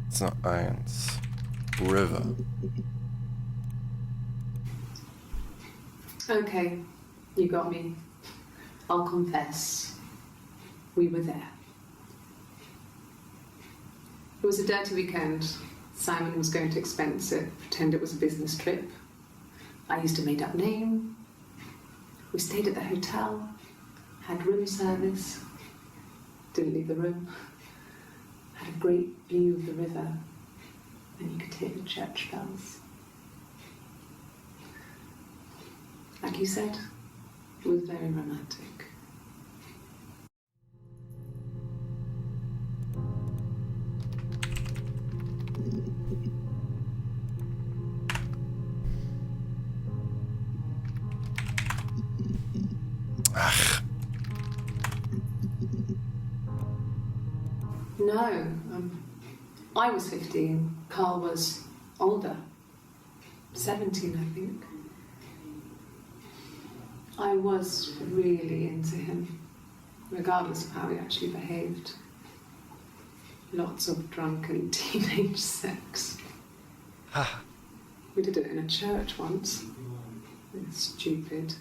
Jetzt noch eins. River. Okay, you got me. I'll confess. We were there. It was a dirty weekend. Simon was going to expense it, pretend it was a business trip. I used a made-up name. We stayed at the hotel, had room service, didn't leave the room, had a great view of the river, and you could hear the church bells. Like you said, it was very romantic. Ach. No, I was 15. Carl was older, 17, I think. I was really into him, regardless of how he actually behaved. Lots of drunken teenage sex. We did it in a church once. It's stupid.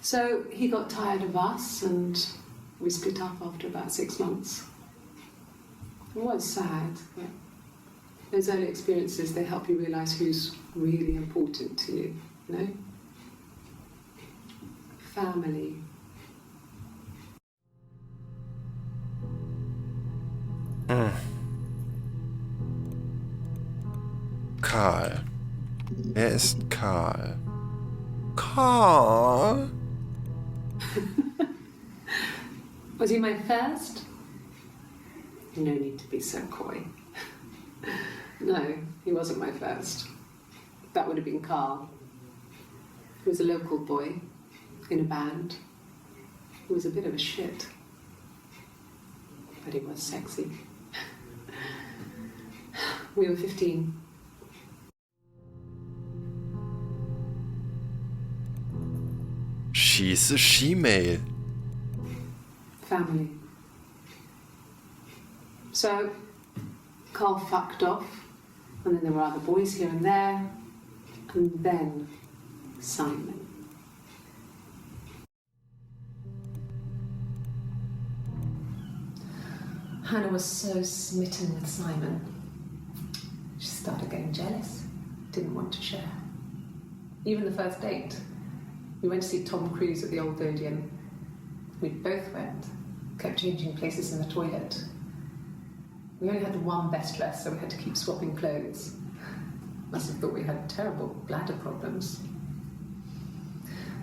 So he got tired of us and we split up after about 6 months. It was sad, but those early experiences, they help you realise who's really important to you, you know? Family. Karl. Wer ist Karl? Karl? Was he my first? No need to be so coy. No, he wasn't my first. That would have been Carl. He was a local boy in a band. He was a bit of a shit. But he was sexy. We were 15. She's a she-male. Family. So, Carl fucked off, and then there were other boys here and there, and then Simon. Hannah was so smitten with Simon. She started getting jealous, didn't want to share. Even the first date, we went to see Tom Cruise at the Old Odeon. We both went, kept changing places in the toilet. We only had one best dress, so we had to keep swapping clothes. Must have thought we had terrible bladder problems.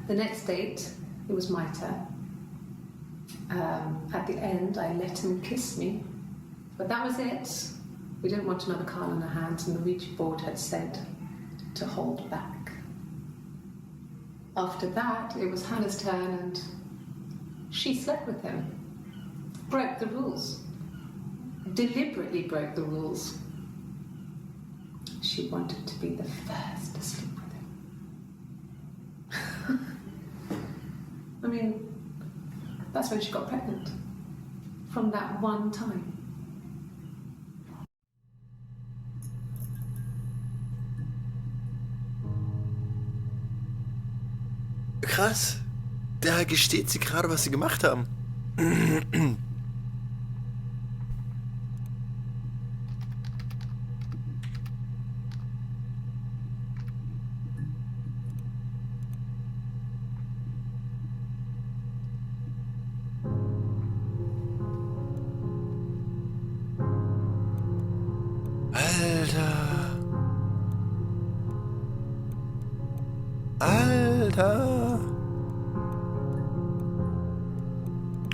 The next date, it was my turn. At the end, I let him kiss me. But that was it. We didn't want another Carl in our hands, and the Ouija board had said to hold back. After that, it was Hannah's turn, and she slept with him. Broke the rules. Deliberately broke the rules. She wanted to be the first to sleep with him. I mean, that's when she got pregnant. From that one time. Krass. Da gesteht sie gerade, was sie gemacht haben. Alter.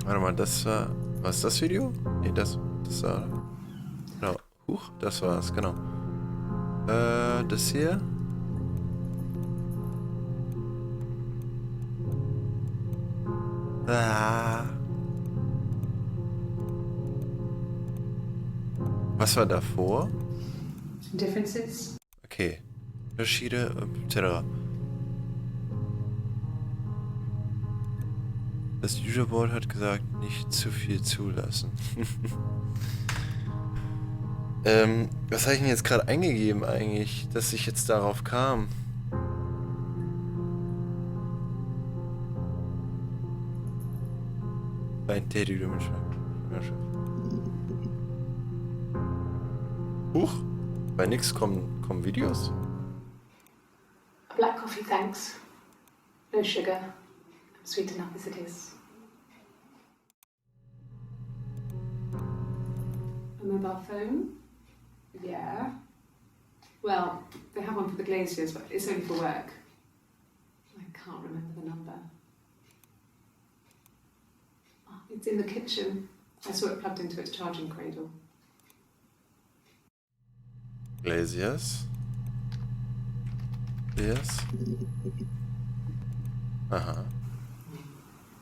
Warte mal, das war... Was ist das Video? Nee, das war... Genau. Huch, das war's, genau. Das hier. Was war davor? Differences? Okay. Unterschiede, etc. Das Userboard hat gesagt, nicht zu viel zulassen. Was habe ich denn jetzt gerade eingegeben eigentlich, dass ich jetzt darauf kam? Ein Tätige mit Huch, bei nix kommen Videos. A black coffee, thanks. No sugar. Sweet enough as it is. A mobile phone? Yeah. Well, they have one for the glaziers, but it's only for work. I can't remember the number. Oh, it's in the kitchen. I saw it plugged into its charging cradle. Glaziers. Yes. Aha.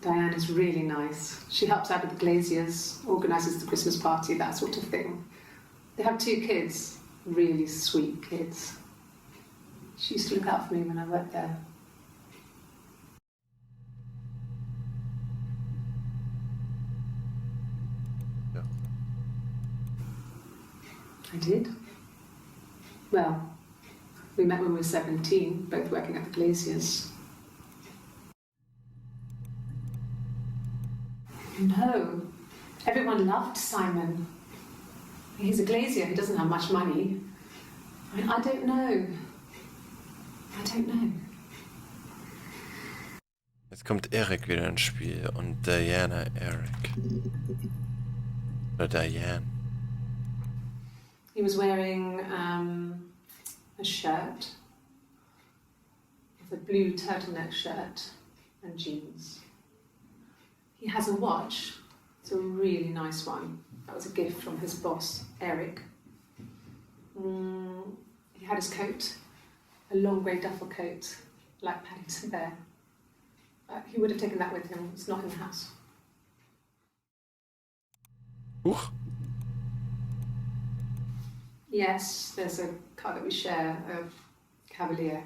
Diane is really nice. She helps out with the glaziers, organises the Christmas party, that sort of thing. They have 2 kids, really sweet kids. She used to look out for me when I worked there. Yeah. I did. Well, we met when we were 17, both working at the glaziers. No, everyone loved Simon. He's a glazier, he doesn't have much money. I mean, I don't know. Jetzt kommt Eric wieder ins Spiel und Diana Eric. Oder Diane. He was wearing a shirt, with a blue turtleneck shirt and jeans. He has a watch. It's a really nice one. That was a gift from his boss, Eric. He had his coat, a long grey duffel coat, like Paddington Bear. He would have taken that with him. It's not in the house. Huch. Yes, there's a car that we share, a Cavalier,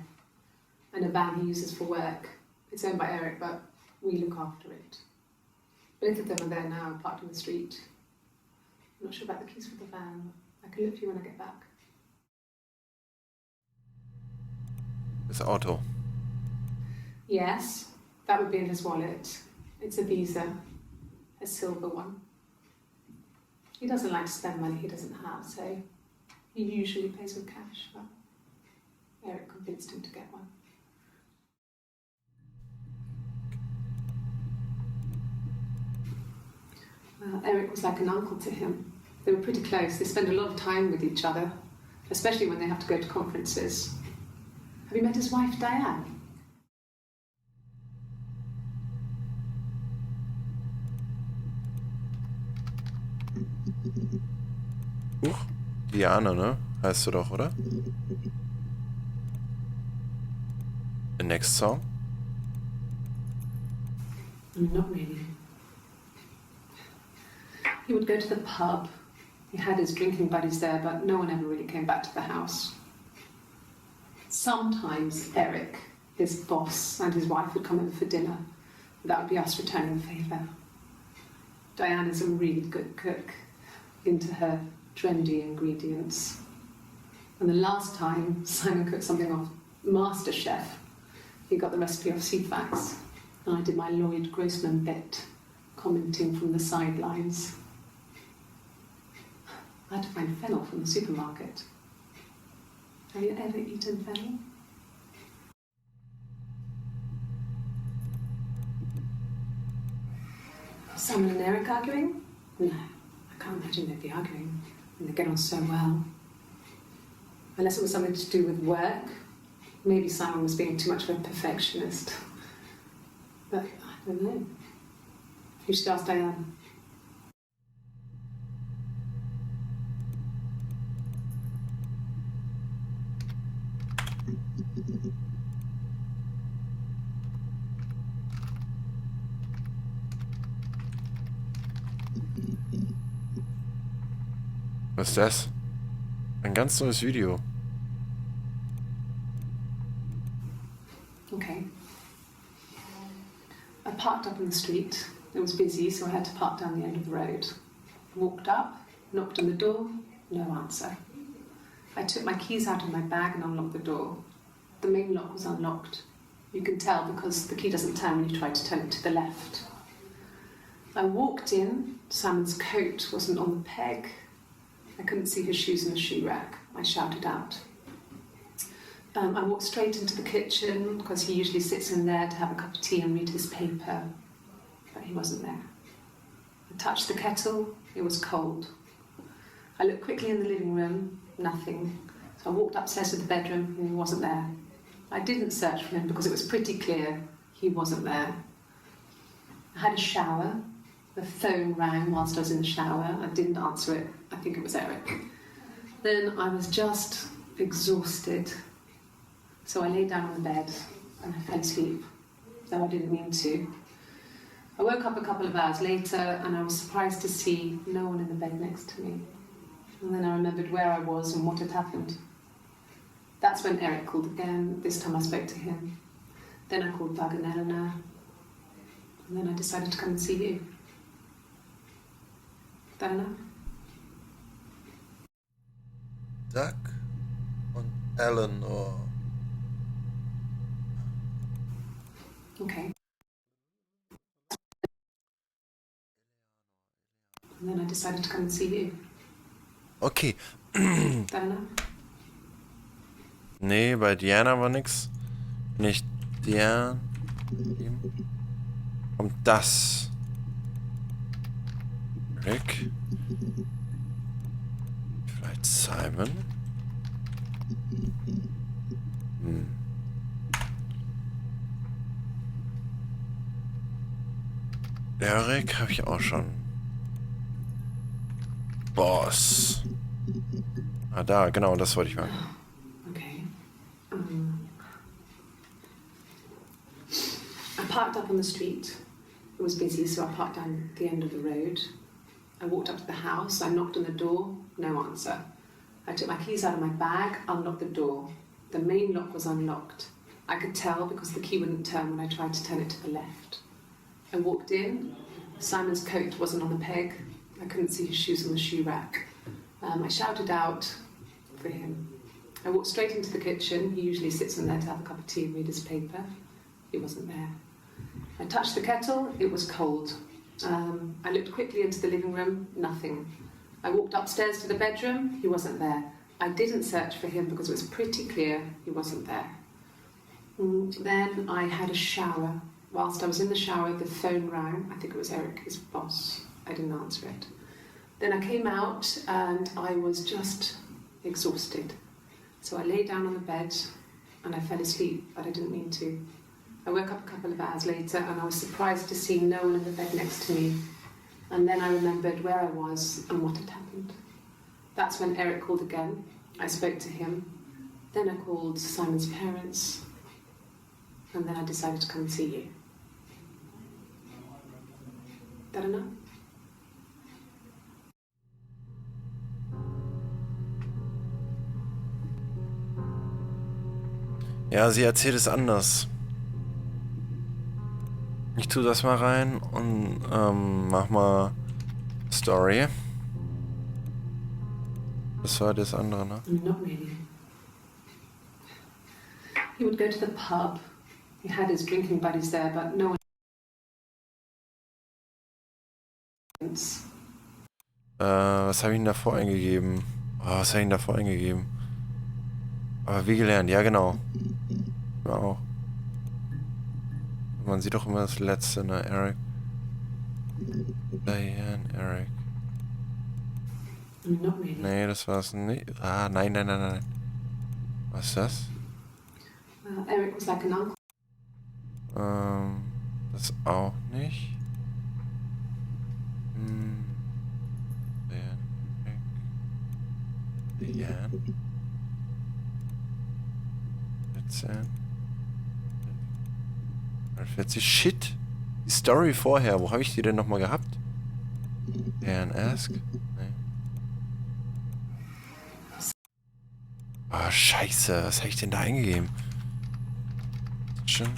and a van he uses for work. It's owned by Eric, but we look after it. Both of them are there now, parked on the street. I'm not sure about the keys for the van. I can look for you when I get back. Das Auto. Yes, that would be in his wallet. It's a Visa, a silver one. He doesn't like to spend money he doesn't have, so he usually pays with cash, but Eric convinced him to get one. Well, Eric was like an uncle to him. They were pretty close. They spend a lot of time with each other, especially when they have to go to conferences. Have you met his wife, Diane? Huch. Diana, ne? Heißt du doch, oder? The next song? Not really. He would go to the pub. He had his drinking buddies there, but no one ever really came back to the house. Sometimes Eric, his boss, and his wife would come over for dinner. That would be us returning the favour. Diane is a really good cook, into her trendy ingredients. And the last time Simon cooked something off MasterChef, he got the recipe off Seedfax, and I did my Lloyd Grossman bit, commenting from the sidelines. I had to find fennel from the supermarket. Have you ever eaten fennel? Simon and Eric arguing? No, I can't imagine they'd be arguing. They get on so well. Unless it was something to do with work. Maybe Simon was being too much of a perfectionist. But I don't know. You should ask Diane. Was ist das? Ein ganz neues Video. Okay. I parked parked up on the street. It was busy, so I had to park down the end of the road. Walked up, knocked on the door, no answer. I took my keys out of my bag and unlocked the door. The main lock was unlocked. You can tell because the key doesn't turn when you try to turn it to the left. I walked in. Simon's coat wasn't on the peg. I couldn't see his shoes in the shoe rack. I shouted out. I walked straight into the kitchen because he usually sits in there to have a cup of tea and read his paper, but he wasn't there. I touched the kettle. It was cold. I looked quickly in the living room. Nothing. So I walked upstairs to the bedroom and he wasn't there. I didn't search for him because it was pretty clear he wasn't there. I had a shower. The phone rang whilst I was in the shower. I didn't answer it. I think it was Eric. Then I was just exhausted. So I lay down on the bed and I fell asleep, though I didn't mean to. I woke up a couple of hours later and I was surprised to see no one in the bed next to me. And then I remembered where I was and what had happened. That's when Eric called again. This time I spoke to him. Then I called Doug and Eleanor. And then I decided to come and see you. That enough? Doug und Eleanor. Okay. And then I decided to come and see you. Okay. That enough? Nee, bei Diana war nix. Nicht Diana. Kommt das. Rick. Vielleicht Simon. Eric habe ich auch schon. Boss. Ah, da, genau, das wollte ich mal. Okay. I parked up on the street. It was busy, so I parked down the end of the road. I walked up to the house. I knocked on the door. No answer. I took my keys out of my bag, unlocked the door. The main lock was unlocked. I could tell because the key wouldn't turn when I tried to turn it to the left. I walked in. Simon's coat wasn't on the peg. I couldn't see his shoes on the shoe rack. I shouted out for him. I walked straight into the kitchen. He usually sits in there to have a cup of tea and read his paper. He wasn't there. I touched the kettle. It was cold. I looked quickly into the living room. Nothing. I walked upstairs to the bedroom. He wasn't there. I didn't search for him because it was pretty clear he wasn't there. Then I had a shower. Whilst I was in the shower, the phone rang. I think it was Eric, his boss. I didn't answer it. Then I came out and I was just exhausted. So I lay down on the bed and I fell asleep, but I didn't mean to. I woke up a couple of hours later and I was surprised to see no one in the bed next to me. And then I remembered where I was and what had happened. That's when Eric called again. I spoke to him. Then I called Simon's parents. And then I decided to come and see you. That enough? Ja, sie erzählt es anders. Ich tue das mal rein und mach mal Story. Das war das andere, ne? Not really. He would go to the pub. He had his drinking buddies there, but no one. Was habe ich denn davor eingegeben? Oh, was habe ich denn davor eingegeben? Aber wie gelernt, ja genau. Ja auch. Man sieht doch immer das letzte, ne? Eric. Diane, Eric. Not really. Nee, das war's nicht. Ah, nein. Was ist das? Eric was like an uncle. Das auch nicht. Diane. 14. 40. Shit. Die Story vorher. Wo habe ich die denn nochmal gehabt? Diane Ask. Nee. Ah, scheiße. Was habe ich denn da eingegeben? Schon.